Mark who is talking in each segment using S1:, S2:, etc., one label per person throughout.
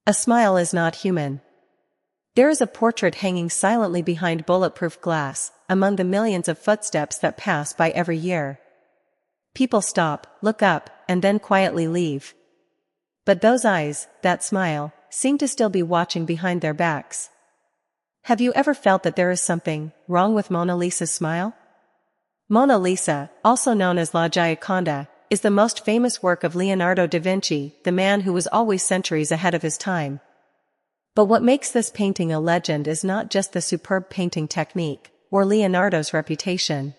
S1: A smile is not human. There is a portrait hanging silently behind bulletproof glass, among the millions of footsteps that pass by every year. People stop, look up, and then quietly leave. But those eyes, that smile, seem to still be watching behind their backs. Have you ever felt that there is something wrong with Mona Lisa's smile? Mona Lisa, also known as La Gioconda, is the most famous work of Leonardo da Vinci, the man who was always centuries ahead of his time. But what makes this painting a legend is not just the superb painting technique, or Leonardo's reputation.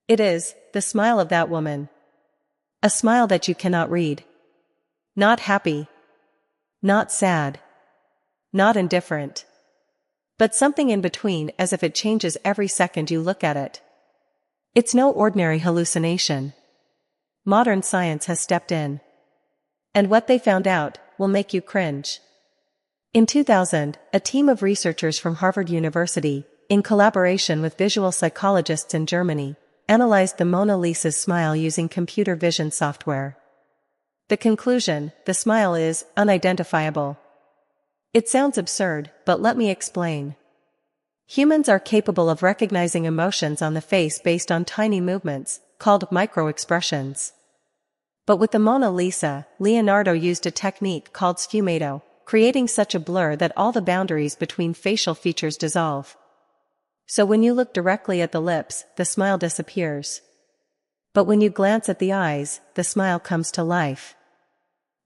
S1: It is the smile of that woman. A smile that you cannot read. Not happy. Not sad. Not indifferent. But something in between, as if it changes every second you look at it. It's no ordinary hallucination. Modern science has stepped in. And what they found out will make you cringe. In 2000, a team of researchers from Harvard University, in collaboration with visual psychologists in Germany, analyzed the Mona Lisa's smile using computer vision software. The conclusion: the smile is unidentifiable. It sounds absurd, but let me explain. Humans are capable of recognizing emotions on the face based on tiny movements, called micro-expressions. But with the Mona Lisa, Leonardo used a technique called sfumato, creating such a blur that all the boundaries between facial features dissolve. So when you look directly at the lips, the smile disappears. But when you glance at the eyes, the smile comes to life.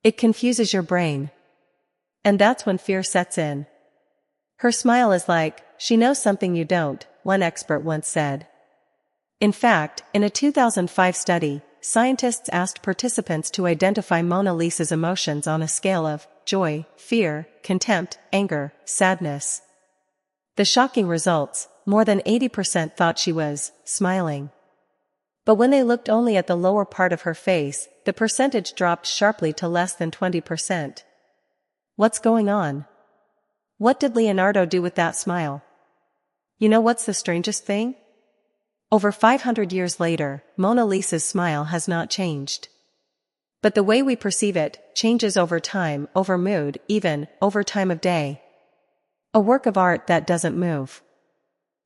S1: It confuses your brain. And that's when fear sets in. Her smile is like, she knows something you don't, one expert once said. In fact, in a 2005 study, scientists asked participants to identify Mona Lisa's emotions on a scale of joy, fear, contempt, anger, sadness. The shocking results: more than 80% thought she was smiling. But when they looked only at the lower part of her face, the percentage dropped sharply to less than 20%. What's going on? What did Leonardo do with that smile? You know what's the strangest thing? Over 500 years later, Mona Lisa's smile has not changed. But the way we perceive it changes over time, over mood, even over time of day. A work of art that doesn't move.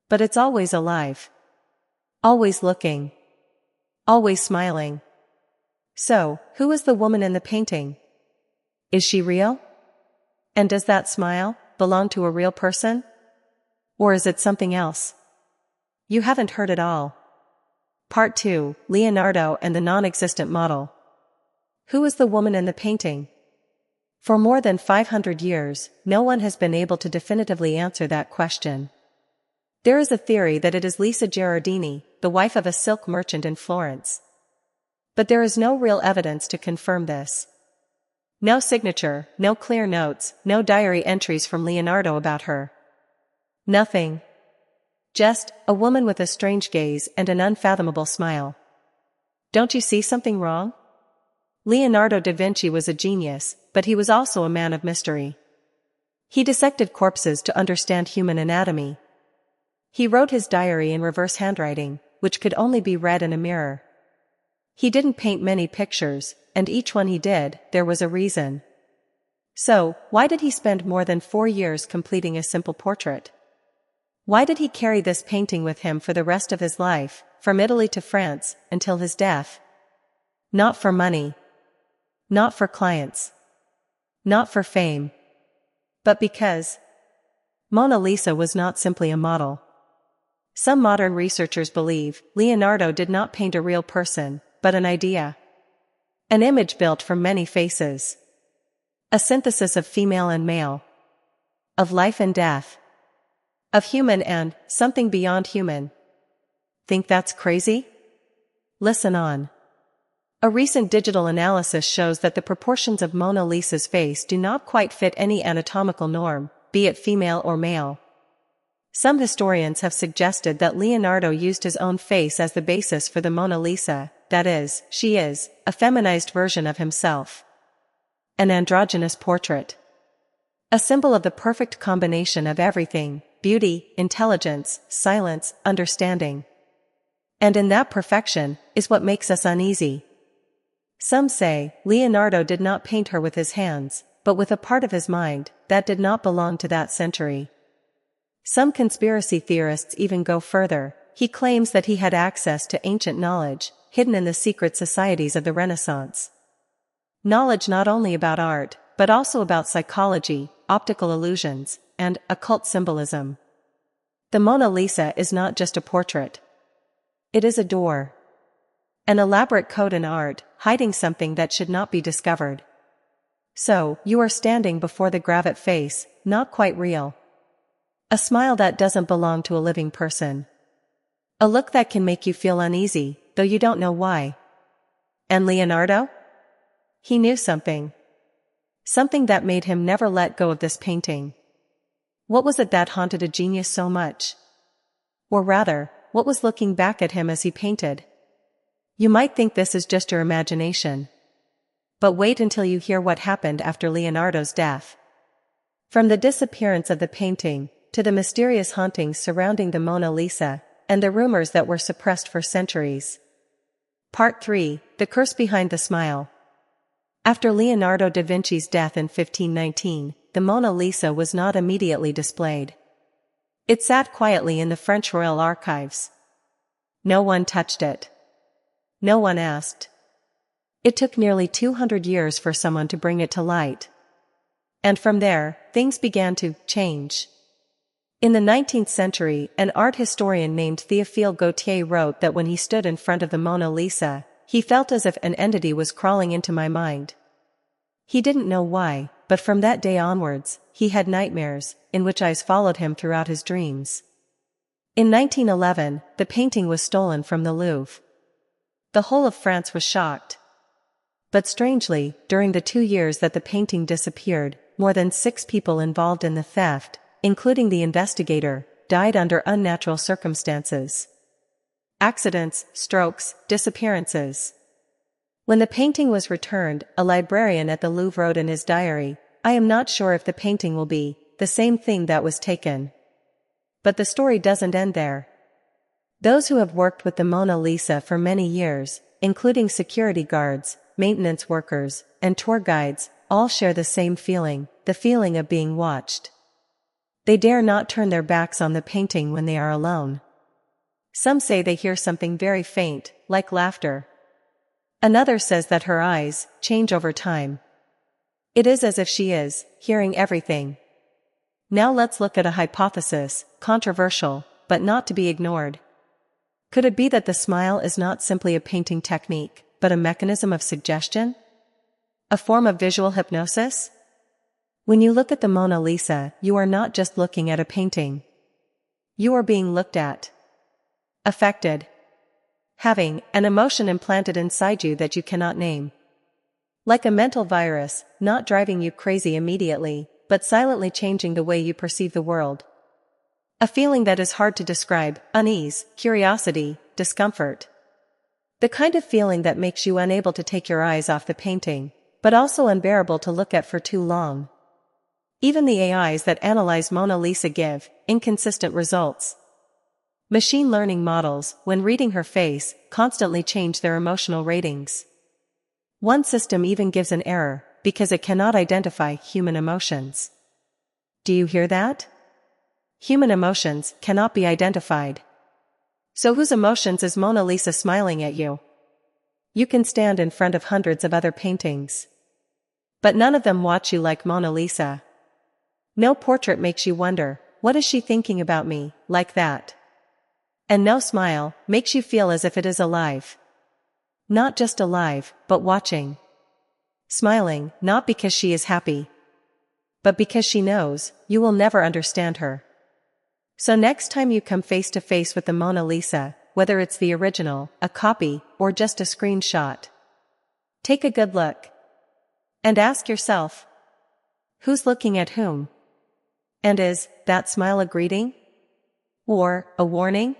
S1: But it's always alive. Always looking. Always smiling. So, who is the woman in the painting? Is she real? And does that smile belong to a real person? Or is it something else? You haven't heard it all. Part 2, Leonardo and the non-existent model. Who is the woman in the painting? For more than 500 years, no one has been able to definitively answer that question. There is a theory that it is Lisa Gherardini, the wife of a silk merchant in Florence. But there is no real evidence to confirm this. No signature, no clear notes, no diary entries from Leonardo about her. Nothing. Just a woman with a strange gaze and an unfathomable smile. Don't you see something wrong? Leonardo da Vinci was a genius, but he was also a man of mystery. He dissected corpses to understand human anatomy. He wrote his diary in reverse handwriting, which could only be read in a mirror. He didn't paint many pictures, and each one he did, there was a reason. So, why did he spend more than 4 years completing a simple portrait? Why did he carry this painting with him for the rest of his life, from Italy to France, until his death? Not for money. Not for clients. Not for fame. But because Mona Lisa was not simply a model. Some modern researchers believe Leonardo did not paint a real person, but an idea. An image built from many faces. A synthesis of female and male. Of life and death. Of human and something beyond human. Think that's crazy? Listen on. A recent digital analysis shows that the proportions of Mona Lisa's face do not quite fit any anatomical norm, be it female or male. Some historians have suggested that Leonardo used his own face as the basis for the Mona Lisa, that is, she is a feminized version of himself. An androgynous portrait. A symbol of the perfect combination of everything: beauty, intelligence, silence, understanding. And in that perfection is what makes us uneasy. Some say Leonardo did not paint her with his hands, but with a part of his mind that did not belong to that century. Some conspiracy theorists even go further. He claims that he had access to ancient knowledge, hidden in the secret societies of the Renaissance. Knowledge not only about art, but also about psychology, optical illusions, and occult symbolism. The Mona Lisa is not just a portrait. It is a door. An elaborate code in art, hiding something that should not be discovered. So, you are standing before the gravet face, not quite real. A smile that doesn't belong to a living person. A look that can make you feel uneasy, though you don't know why. And Leonardo? He knew something. Something that made him never let go of this painting. What was it that haunted a genius so much? Or rather, what was looking back at him as he painted? You might think this is just your imagination. But wait until you hear what happened after Leonardo's death. From the disappearance of the painting, to the mysterious hauntings surrounding the Mona Lisa, and the rumors that were suppressed for centuries. Part 3: The Curse Behind the Smile. After Leonardo da Vinci's death in 1519, the Mona Lisa was not immediately displayed. It sat quietly in the French royal archives. No one touched it. No one asked. It took nearly 200 years for someone to bring it to light. And from there, things began to change. In the 19th century, an art historian named Théophile Gautier wrote that when he stood in front of the Mona Lisa, he felt as if an entity was crawling into my mind. He didn't know why, but from that day onwards, he had nightmares, in which eyes followed him throughout his dreams. In 1911, the painting was stolen from the Louvre. The whole of France was shocked. But strangely, during the 2 years that the painting disappeared, more than 6 people involved in the theft, including the investigator, died under unnatural circumstances. Accidents, strokes, disappearances. When the painting was returned, a librarian at the Louvre wrote in his diary, "I am not sure if the painting will be the same thing that was taken." But the story doesn't end there. Those who have worked with the Mona Lisa for many years, including security guards, maintenance workers, and tour guides, all share the same feeling, the feeling of being watched. They dare not turn their backs on the painting when they are alone. Some say they hear something very faint, like laughter. Another says that her eyes change over time. It is as if she is hearing everything. Now let's look at a hypothesis, controversial, but not to be ignored. Could it be that the smile is not simply a painting technique, but a mechanism of suggestion? A form of visual hypnosis? When you look at the Mona Lisa, you are not just looking at a painting. You are being looked at. Affected. Having an emotion implanted inside you that you cannot name. Like a mental virus, not driving you crazy immediately, but silently changing the way you perceive the world. A feeling that is hard to describe: unease, curiosity, discomfort. The kind of feeling that makes you unable to take your eyes off the painting, but also unbearable to look at for too long. Even the AIs that analyze Mona Lisa give inconsistent results. Machine learning models, when reading her face, constantly change their emotional ratings. One system even gives an error, because it cannot identify human emotions. Do you hear that? Human emotions cannot be identified. So whose emotions is Mona Lisa smiling at you? You can stand in front of hundreds of other paintings. But none of them watch you like Mona Lisa. No portrait makes you wonder, what is she thinking about me, like that? And no smile makes you feel as if it is alive. Not just alive, but watching. Smiling, not because she is happy, but because she knows you will never understand her. So next time you come face to face with the Mona Lisa, whether it's the original, a copy, or just a screenshot, take a good look. And ask yourself, who's looking at whom? And is that smile a greeting? Or a warning?